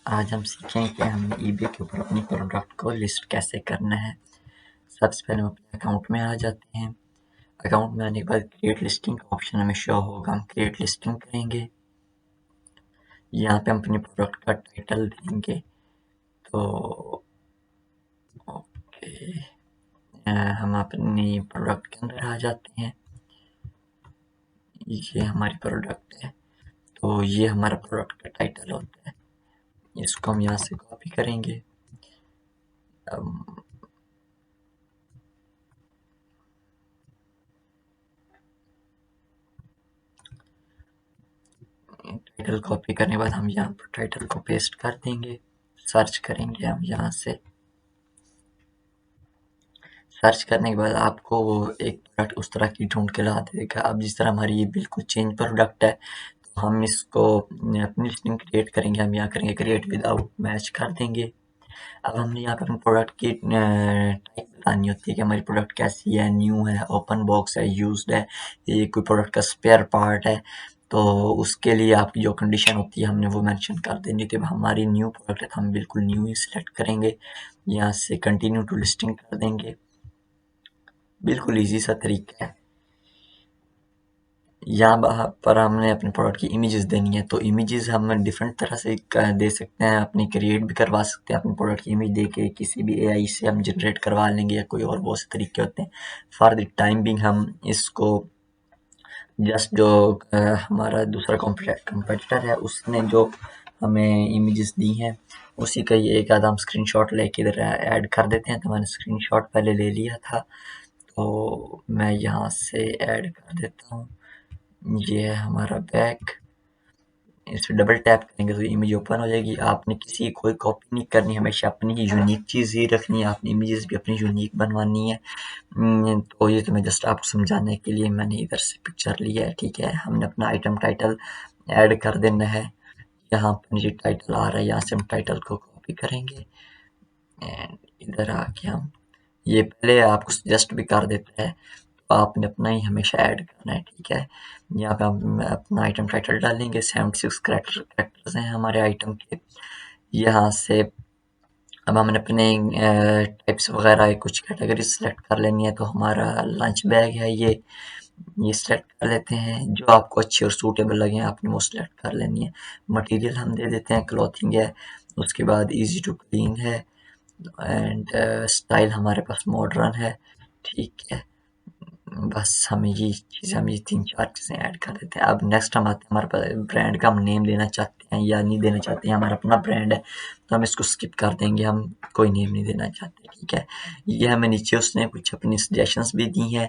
आज हम सीखेंगे कि हमें ईबे के ऊपर अपनी प्रोडक्ट को लिस्ट कैसे करना है। सबसे पहले हम अपने अकाउंट में आ जाते हैं। अकाउंट में आने के बाद क्रिएट लिस्टिंग का ऑप्शन हमें शो होगा, हम क्रिएट लिस्टिंग करेंगे। यहाँ पे हम अपनी प्रोडक्ट का टाइटल देंगे। तो ओके, हम अपनी प्रोडक्ट के अंदर आ जाते हैं। ये हमारी प्रोडक्ट है, तो ये हमारा प्रोडक्ट का टाइटल होता है। इसको हम यहाँ से कॉपी करेंगे। टाइटल कॉपी करने के बाद हम यहाँ पर टाइटल को पेस्ट कर देंगे। सर्च करेंगे हम यहाँ से। सर्च करने के बाद आपको एक प्रोडक्ट उस तरह की ढूंढ के ला देगा। अब जिस तरह हमारी ये बिल्कुल चेंज प्रोडक्ट है, तो हम इसको अपनी लिस्टिंग क्रिएट करेंगे। हम यहाँ करेंगे क्रिएट विदाउट मैच कर देंगे। अब हमने यहाँ पर अपनी प्रोडक्ट की टाइप बतानी होती है कि हमारी प्रोडक्ट कैसी है, न्यू है, ओपन बॉक्स है, यूज्ड है, ये कोई प्रोडक्ट का स्पेयर पार्ट है। तो उसके लिए आपकी जो कंडीशन होती है हमने वो मेंशन कर देनी थी। हमारी न्यू प्रोडक्ट है तो हम बिल्कुल न्यू ही सिलेक्ट करेंगे। यहाँ से कंटिन्यू टू लिस्टिंग कर देंगे। बिल्कुल ईजी सा तरीका है। यहाँ पर हमने अपने प्रोडक्ट की इमेजेस देनी है, तो इमेजेस हम डिफरेंट तरह से दे सकते हैं। अपनी क्रिएट भी करवा सकते हैं, अपनी प्रोडक्ट की इमेज दे के किसी भी एआई से हम जनरेट करवा लेंगे, या कोई और बहुत से तरीके होते हैं। फॉर द टाइम बिंग हम इसको जस्ट जो हमारा दूसरा कंपटीटर है उसने जो हमें इमेजेस दी हैं उसी का ये एक आधा हम स्क्रीनशॉट लेके इधर ऐड कर देते हैं। तो मैंने स्क्रीनशॉट पहले ले लिया था, तो मैं यहाँ से ऐड कर देता हूँ। ये है हमारा बैक। इस पर डबल टैप करेंगे तो इमेज ओपन हो जाएगी। आपने किसी की कोई कॉपी नहीं करनी, हमेशा अपनी यूनिक चीज़ ही रखनी है। आपने इमेजेस भी अपनी यूनिक बनवानी है। तो ये तो मैं जस्ट आपको समझाने के लिए मैंने इधर से पिक्चर लिया है, ठीक है। हमने अपना आइटम टाइटल ऐड कर देना है। यहाँ पर नीचे टाइटल आ रहा है, यहाँ से हम टाइटल को कॉपी करेंगे एंड इधर आके हम ये पहले आपको सजेस्ट भी कर देता है, तो आपने अपना ही हमेशा ऐड करना है, ठीक है। यहाँ पे हम अपना आइटम टाइटल डालेंगे। 76 कैरेक्टर्स हैं हमारे आइटम के। यहाँ से अब हमने अपने टाइप्स वगैरह कुछ कैटेगरी सेलेक्ट कर लेनी है। तो हमारा लंच बैग है, ये सेलेक्ट कर लेते हैं। जो आपको अच्छी और सूटेबल लगे आपने वो सेलेक्ट कर लेनी है। मटेरियल हम दे देते हैं क्लॉथिंग है। उसके बाद इजी टू क्लीन है एंड स्टाइल हमारे पास मॉडर्न है, ठीक है। बस हमें ये चीज़ें, हम ये 3-4 चीज़ें ऐड कर देते हैं। अब नेक्स्ट हम आते हैं, हमारे पास ब्रांड का हम नेम देना चाहते हैं या नहीं देना चाहते हैं। हमारा अपना ब्रांड है तो हम इसको स्किप कर देंगे, हम कोई नेम नहीं देना चाहते, ठीक है। ये हमें नीचे उसने कुछ अपनी सजेशंस भी दी हैं,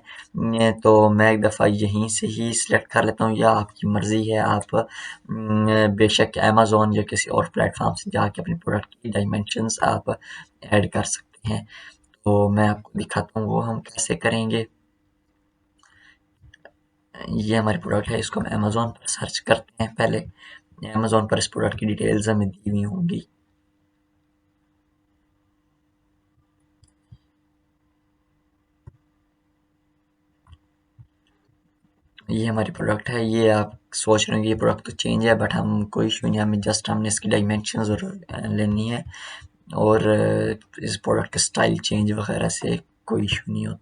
तो मैं एक दफ़ा यहीं से ही सिलेक्ट कर लेता हूँ, या आपकी मर्ज़ी है। आप बेशक अमेज़न या किसी और प्लेटफॉर्म से जाके अपनी प्रोडक्ट की डायमेंशंस आप ऐड कर सकते हैं। तो मैं आपको दिखाता हूँ वो हम कैसे करेंगे। ये हमारी प्रोडक्ट है, इसको हम अमेज़न पर सर्च करते हैं। पहले अमेज़न पर इस प्रोडक्ट की डिटेल्स हमें दी हुई होंगी। ये हमारी प्रोडक्ट है। ये आप सोच रहे होंगे ये प्रोडक्ट तो चेंज है, बट हम कोई इशू नहीं, हमें जस्ट हमने इसकी डायमेंशन ज़रूर लेनी है, और इस प्रोडक्ट के स्टाइल चेंज वगैरह से कोई इशू नहीं होता।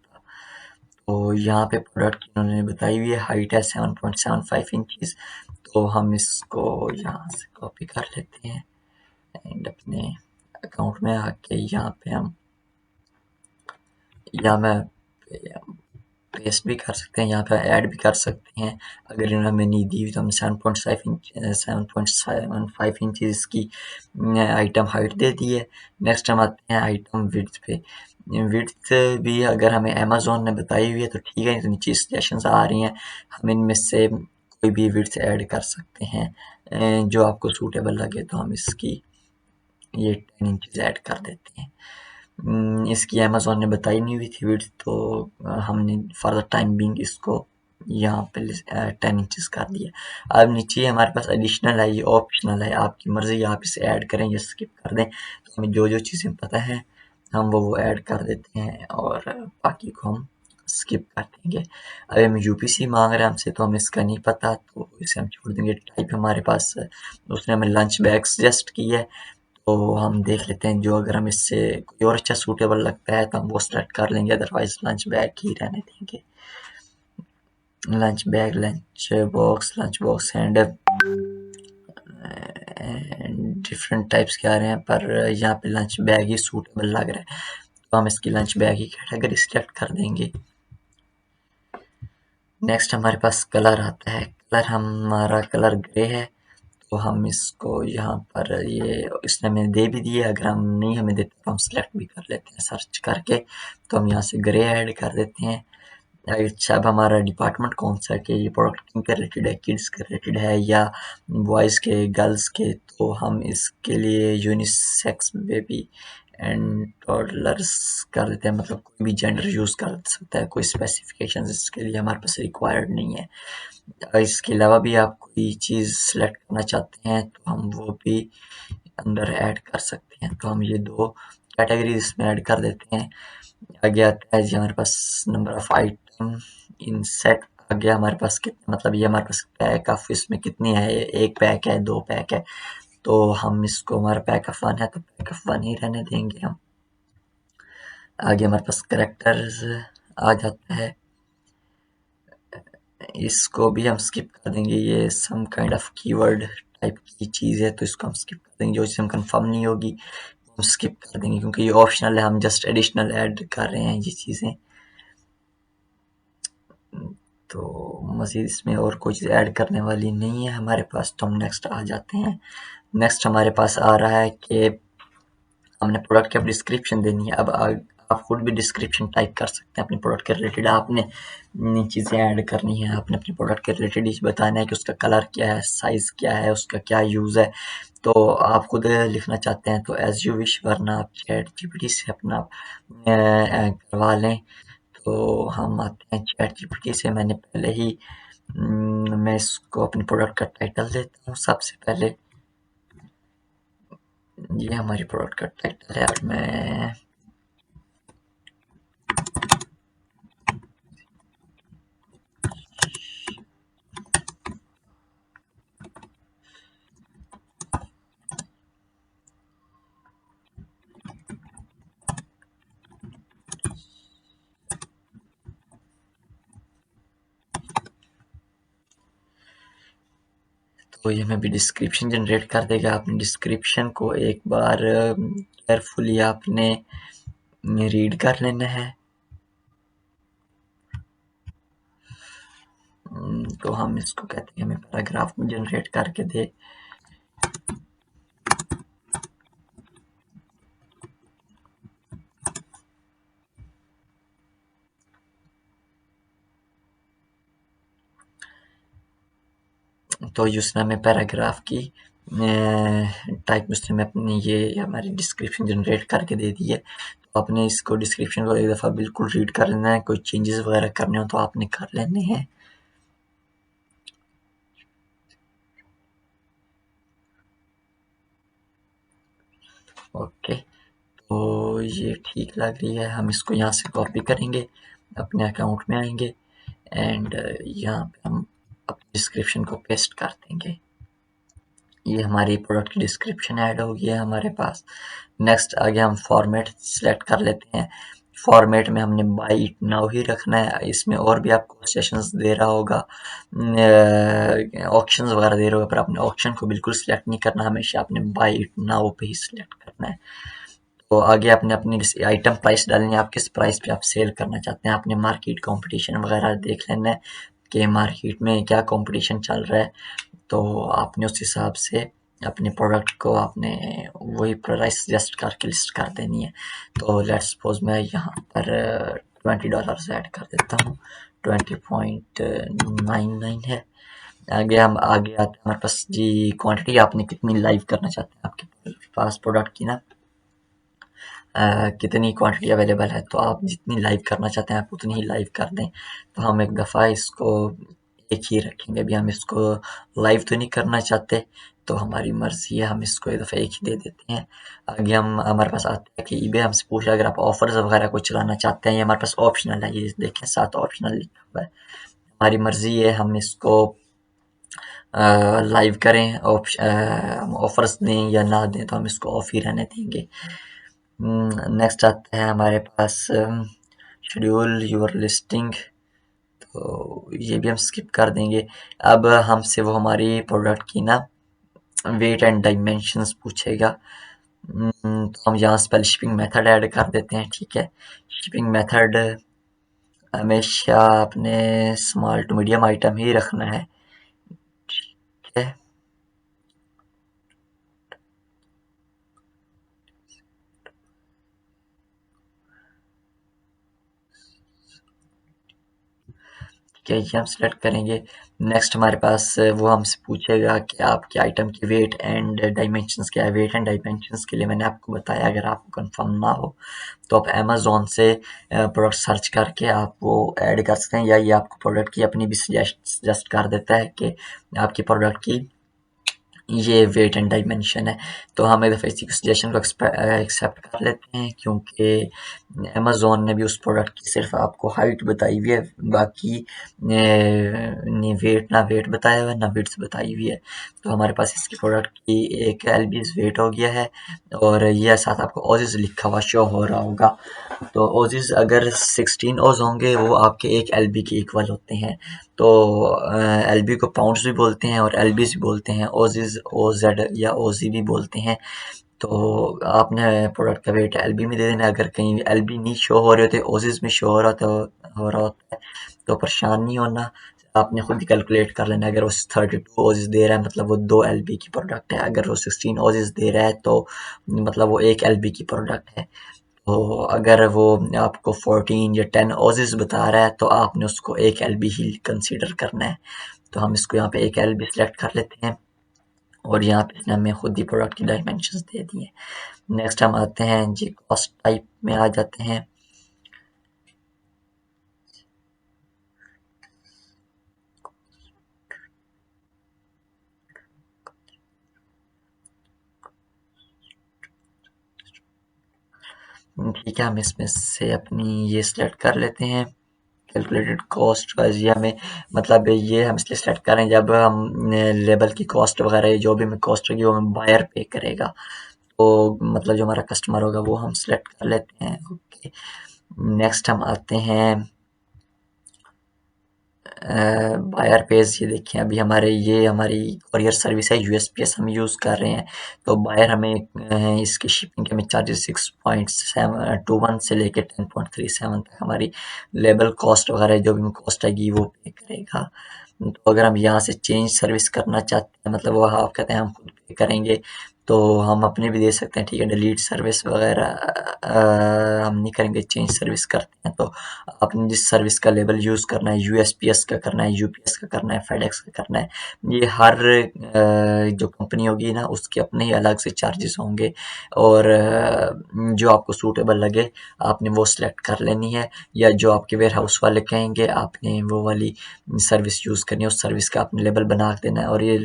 तो यहाँ पे प्रोडक्ट इन्होंने बताई हुई है, हाइट है 7.75 इंचज़। तो हम इसको यहाँ से कॉपी कर लेते हैं एंड अपने अकाउंट में आके यहाँ पे हम या मैं पेस्ट भी कर सकते हैं, यहाँ पे ऐड भी कर सकते हैं। अगर इन्होंने हमें नहीं दी हुई तो हम 7.5 इंचज़ की आइटम हाइट दे दी है। नेक्स्ट हम आते हैं आइटम विड्थ पे। विड्थ भी अगर हमें अमेज़न ने बताई हुई है तो ठीक है, तो नीचे सजेशंस आ रही हैं, हम इनमें से कोई भी विड्थ ऐड कर सकते हैं। जो आपको सूटेबल लगे तो हम इसकी ये 10 इंचज़ ऐड कर देते हैं। इसकी अमेज़न ने बताई नहीं हुई थी विड्थ, तो हमने फॉर द टाइम बीइंग इसको यहाँ पे 10 इंचज़ कर दिया। अब नीचे हमारे पास एडिशनल है, ये ऑप्शनल है, आपकी मर्ज़ी आप इसे ऐड करें या स्किप कर दें। तो हमें जो चीज़ें पता है हम वो ऐड कर देते हैं, और बाकी को हम स्किप कर देंगे। अगर हम यूपीसी मांग रहे हैं हमसे तो हमें इसका नहीं पता, तो इसे हम छोड़ देंगे। टाइप हमारे पास उसने हमें लंच बैग सजेस्ट की है, तो हम देख लेते हैं, जो अगर हम इससे कोई और अच्छा सूटेबल लगता है तो हम वो सेलेक्ट कर लेंगे, अदरवाइज लंच बैग ही रहने देंगे। Lunch bag, lunch box and different types के आ रहे हैं, पर यहाँ पे लंच बैग ही सूटेबल लग रहा है, तो हम इसकी लंच बैग ही कैटेगरी सिलेक्ट कर देंगे। नेक्स्ट हमारे पास कलर आता है। कलर हमारा कलर ग्रे है, तो हम इसको यहाँ पर ये इसने हमें दे भी दिए, अगर हम नहीं हमें देते तो हम सिलेक्ट भी कर लेते हैं सर्च करके। तो हम यहाँ से ग्रे ऐड कर देते हैं। अच्छा, अब हमारा डिपार्टमेंट कौन सा है कि ये प्रोडक्ट किनके रिलेटेड है, किड्स के रिलेटेड है या बॉयज़ के, गर्ल्स के। तो हम इसके लिए यूनिसेक्स बेबी एंड टॉडलर्स कर देते हैं, मतलब कोई भी जेंडर यूज़ कर सकता है, कोई स्पेसिफिकेशंस इसके लिए हमारे पास रिक्वायर्ड नहीं है। इसके अलावा भी आप कोई चीज़ सेलेक्ट करना चाहते हैं तो हम वो भी अंदर ऐड कर सकते हैं, तो हम ये दो कैटेगरीज इसमें ऐड कर देते हैं। आगे आता है जी हमारे पास number of item in set. आगे हमारे पास कितने, मतलब ये हमारे पास पैक ऑफ इसमें कितनी है, एक पैक है, दो पैक है, तो हम इसको, हमारा पैक ऑफ वन है तो पैक ऑफ वन ही रहने देंगे हम। आगे हमारे पास करेक्टर्स आ जाता है, इसको भी हम स्किप कर देंगे, ये some kind of keyword type की चीज़ है, तो इसको हम स्किप कर देंगे, जो इससे हम कंफर्म नहीं होगी हम स्किप कर देंगे, क्योंकि ये ऑप्शनल है, हम जस्ट एडिशनल ऐड कर रहे हैं ये चीज़ें। तो मज़ीद इसमें और कोई चीज़ ऐड करने वाली नहीं है हमारे पास, तो हम नेक्स्ट आ जाते हैं। नेक्स्ट हमारे पास आ रहा है कि हमने प्रोडक्ट की अब डिस्क्रिप्शन देनी है। अब आप खुद भी डिस्क्रिप्शन टाइप कर सकते हैं अपने प्रोडक्ट के रिलेटेड, आपने चीज़ें ऐड करनी है, आपने अपने प्रोडक्ट के रिलेटेड ही बताना है कि उसका कलर क्या है, साइज़ क्या है, उसका क्या यूज़ है। तो आप खुद लिखना चाहते हैं तो एज यू विश, वरना आप चैट जीपीटी से अपना करवा लें। तो हम आते हैं चैट जीपीटी से। मैंने पहले ही मैं इसको अपने प्रोडक्ट का टाइटल देता हूँ सबसे पहले। ये हमारी प्रोडक्ट का टाइटल है, और मैं तो ये हमें भी डिस्क्रिप्शन जनरेट कर देगा। आपने डिस्क्रिप्शन को एक बार केयरफुली आपने रीड कर लेना है। तो हम इसको कहते हैं हमें पैराग्राफ में जनरेट करके दे। तो उसने हमें पैराग्राफ की टाइप उसने हमें अपनी ये हमारी डिस्क्रिप्शन जनरेट करके दे दी है। तो आपने इसको डिस्क्रिप्शन को एक दफ़ा बिल्कुल रीड कर लेना है, कोई चेंजेस वगैरह करने हो तो आपने कर लेने हैं। ओके, तो ये ठीक लग रही है, हम इसको यहाँ से कॉपी करेंगे, अपने अकाउंट में आएंगे एंड यहाँ पे हम अपनी डिस्क्रिप्शन को पेस्ट कर देंगे। ये हमारी प्रोडक्ट की डिस्क्रिप्शन ऐड हो गई है हमारे पास। नेक्स्ट आगे हम फॉर्मेट सेलेक्ट कर लेते हैं। फॉर्मेट में हमने बाई इट नाउ ही रखना है, इसमें और भी आपको सेशंस दे रहा होगा, ऑप्शंस वगैरह दे रहा होगा, पर आपने ऑप्शन को बिल्कुल सिलेक्ट नहीं करना, हमेशा आपने बाई इट नाउ पे ही सिलेक्ट करना है। तो आगे आपने अपनी आइटम प्राइस डालनी है, आप किस प्राइस पे आप सेल करना चाहते हैं, आपने मार्केट कंपटीशन वगैरह देख लेना है कि मार्केट में क्या कंपटीशन चल रहा है, तो आपने उस हिसाब से अपने प्रोडक्ट को आपने वही प्राइस सजेस्ट करके लिस्ट कर देनी है। तो लेट्स सपोज मैं यहाँ पर $20 ऐड कर देता हूँ, 20.99 है। आगे हम आगे आते हैं हमारे पास जी, क्वांटिटी आपने कितनी लाइव करना चाहते हैं आपके पास प्रोडक्ट की ना, कितनी क्वांटिटी अवेलेबल है, तो आप जितनी लाइव करना चाहते हैं आप उतनी ही लाइव कर दें। तो हम एक दफ़ा इसको एक ही रखेंगे, अभी हम इसको लाइव तो नहीं करना चाहते, तो हमारी मर्ज़ी है, हम इसको एक दफ़ा एक ही दे देते हैं। आगे हम हमारे पास आता है कि ईबे हमसे पूछ रहा है अगर आप ऑफर्स वगैरह कुछ चलाना चाहते हैं, ये हमारे पास ऑप्शनल है, ये देखें साथ ऑप्शनल लिखा हुआ है। हमारी मर्ज़ी है, हम इसको लाइव करें, ऑफर्स दें या ना दें, तो हम इसको ऑफ ही रहने देंगे। नेक्स्ट आता है हमारे पास शेड्यूल योर लिस्टिंग, तो ये भी हम स्किप कर देंगे। अब हमसे वो हमारी प्रोडक्ट की ना वेट एंड डायमेंशंस पूछेगा। तो हम यहाँ से पहले शिपिंग मेथड ऐड कर देते हैं, ठीक है। शिपिंग मेथड हमेशा अपने स्मॉल टू मीडियम आइटम ही रखना है, ठीक है। क्या ये हम सिलेक्ट करेंगे। नेक्स्ट हमारे पास वो हमसे पूछेगा कि आपके आइटम की वेट एंड डायमेंशंस क्या है। वेट एंड डायमेंशंस के लिए मैंने आपको बताया, अगर आपको कंफर्म ना हो तो आप अमेज़ोन से प्रोडक्ट सर्च करके आप वो ऐड कर सकते हैं, या ये आपको प्रोडक्ट की अपनी भी सजेस्ट कर देता है कि आपकी प्रोडक्ट की ये वेट एंड डायमेंशन है। तो हम एक दफ़ा इसी सजेशन को एक्सेप्ट कर लेते हैं, क्योंकि अमेज़ोन ने भी उस प्रोडक्ट की सिर्फ आपको हाइट बताई हुई है, बाकी वेट ना वेट बताया हुआ है ना विड्थ बताई हुई है। तो हमारे पास इसकी प्रोडक्ट की एक एलबीज वेट हो गया है, और ये साथ आपको ओजिस लिखा हुआ शो हो रहा होगा। तो ओजिस अगर 16 ओज होंगे वो आपके एक एलबी के इक्वल होते हैं। तो एलबी को पाउंड्स भी बोलते हैं और एलबीज भी बोलते हैं, ओजिस ओजेड या ओजी भी बोलते हैं। तो आपने प्रोडक्ट का वेट एलबी में दे देना। अगर कहीं एलबी नहीं शो हो रहे होते, ओजिस में शो हो रहा होता है, तो परेशान नहीं होना, आपने खुद ही कैलकुलेट कर लेना। अगर वो 32 ओजिस दे रहा है मतलब वो 2 एलबी की प्रोडक्ट है, अगर वो 16 ओजिस दे रहा है तो मतलब वो 1 एलबी की प्रोडक्ट है। तो अगर वो आपको 14 या 10 ओजिस बता रहा है तो आपने उसको 1 एलबी ही कंसीडर करना है। तो हम इसको यहाँ पे 1 एलबी सेलेक्ट कर लेते हैं, और यहाँ पे इसने हमें खुद ही प्रोडक्ट की डायमेंशंस दे दिए। नेक्स्ट हम आते हैं जी कॉस्ट टाइप में आ जाते हैं। ठीक है, हम इसमें से अपनी ये सिलेक्ट कर लेते हैं कैलकुलेटेड कॉस्ट वाइज। ये हमें मतलब ये हम इसलिए सेलेक्ट करें, जब हम लेबल की कॉस्ट वगैरह जो भी हमें कॉस्ट होगी वो हमें बायर पे करेगा। तो मतलब जो हमारा कस्टमर होगा वो हम सिलेक्ट कर लेते हैं, ओके। नेक्स्ट हम आते हैं बायर पेज। ये देखिए अभी ये हमारी कोरियर सर्विस है, यूएसपीएस हम यूज़ कर रहे हैं। तो बायर हमें इसकी शिपिंग के हमें चार्जेस 6.721 से लेके 10.37 तक हमारी लेबल कॉस्ट वगैरह जो भी कॉस्ट आएगी वो पे करेगा। तो अगर हम यहाँ से चेंज सर्विस करना चाहते हैं, मतलब वो आप कहते हैं हम खुद पे करेंगे, तो हम अपने भी दे सकते हैं, ठीक है। डिलीट सर्विस वगैरह हम नहीं करेंगे, चेंज सर्विस करते हैं। तो आपने जिस सर्विस का लेबल यूज़ करना है, यूएसपीएस का करना है, यूपीएस का करना है, फेडेक्स का करना है, ये हर जो कंपनी होगी ना उसके अपने ही अलग से चार्जेस होंगे, और जो आपको सूटेबल लगे आपने वो सिलेक्ट कर लेनी है, या जो आपके वेयर हाउस वाले कहेंगे आपने वो वाली सर्विस यूज़ करनी है, उस सर्विस का आपने लेबल बना देना है। और ये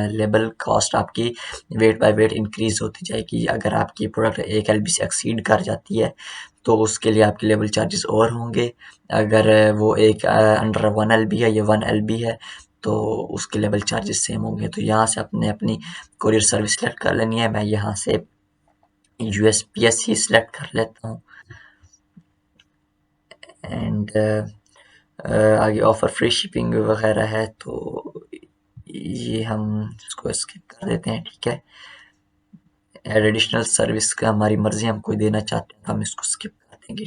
लेबल कॉस्ट आपकी वेट बाय वेट इंक्रीज होती जाएगी। अगर आपकी प्रोडक्ट 1 एलबी से एक्सीड कर जाती है तो उसके लिए आपके लेबल चार्जेस और होंगे। अगर वो एक अंडर 1 एलबी है या 1 एलबी है तो उसके लेबल चार्जेस सेम होंगे। तो यहाँ से आपने अपनी कोरियर सर्विस सेलेक्ट कर लेनी है। मैं यहाँ से यूएसपीएस ही सिलेक्ट कर लेता हूँ, एंड आगे ऑफर फ्री शिपिंग वगैरह है तो ये हम इसको स्किप कर देते हैं, ठीक है। एडिशनल सर्विस का हमारी मर्जी, हम कोई देना चाहते हैं तो हम इसको स्किप कर देंगे।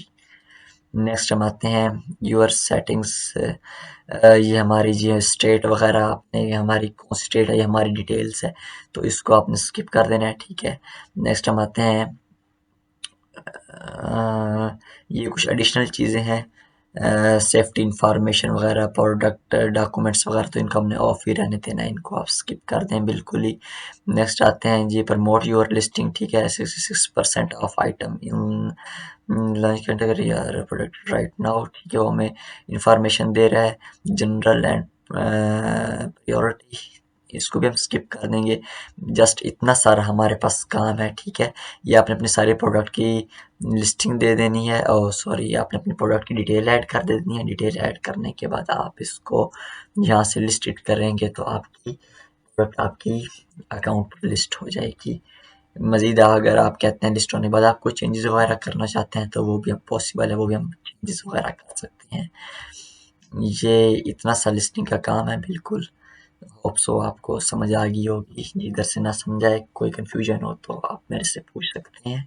नेक्स्ट हम आते हैं यूर सेटिंग्स। ये हमारी जो स्टेट वगैरह आपने हमारी कौन सी स्टेट है ये हमारी डिटेल्स है, तो इसको आपने स्किप कर देना है, ठीक है। नेक्स्ट हम आते हैं ये कुछ एडिशनल चीज़ें हैं, सेफ्टी इंफॉर्मेशन वगैरह, प्रोडक्ट डॉक्यूमेंट्स वगैरह, तो इनको हमने ऑफ ही रहने देना है, इनको आप स्किप कर दें बिल्कुल ही। नेक्स्ट आते हैं जी प्रमोट योर लिस्टिंग, ठीक है। 66% of item in launch category यार प्रोडक्ट राइट नाउ, ठीक है। वो हमें इंफॉर्मेशन दे रहा है जनरल एंड प्रायोरिटी, इसको भी हम स्किप कर देंगे। जस्ट इतना सारा हमारे पास काम है, ठीक है। ये आपने अपने सारे प्रोडक्ट की लिस्टिंग दे देनी है, और सॉरी आपने अपने प्रोडक्ट की डिटेल ऐड कर देनी है। डिटेल ऐड करने के बाद आप इसको यहाँ से लिस्ट इट करेंगे तो आपकी प्रोडक्ट आपकी अकाउंट पर लिस्ट हो जाएगी। मज़ीद अगर आप कहते हैं लिस्ट होने के बाद आप कुछ चेंजेस वगैरह करना चाहते हैं तो वो भी अब पॉसिबल है, वो भी हम चेंजेस वगैरह कर सकते हैं। ये इतना सा लिस्टिंग का काम है बिल्कुल। होप सो आपको समझ आ गई होगी। इधर से ना समझाए कोई कन्फ्यूजन हो तो आप मेरे से पूछ सकते हैं।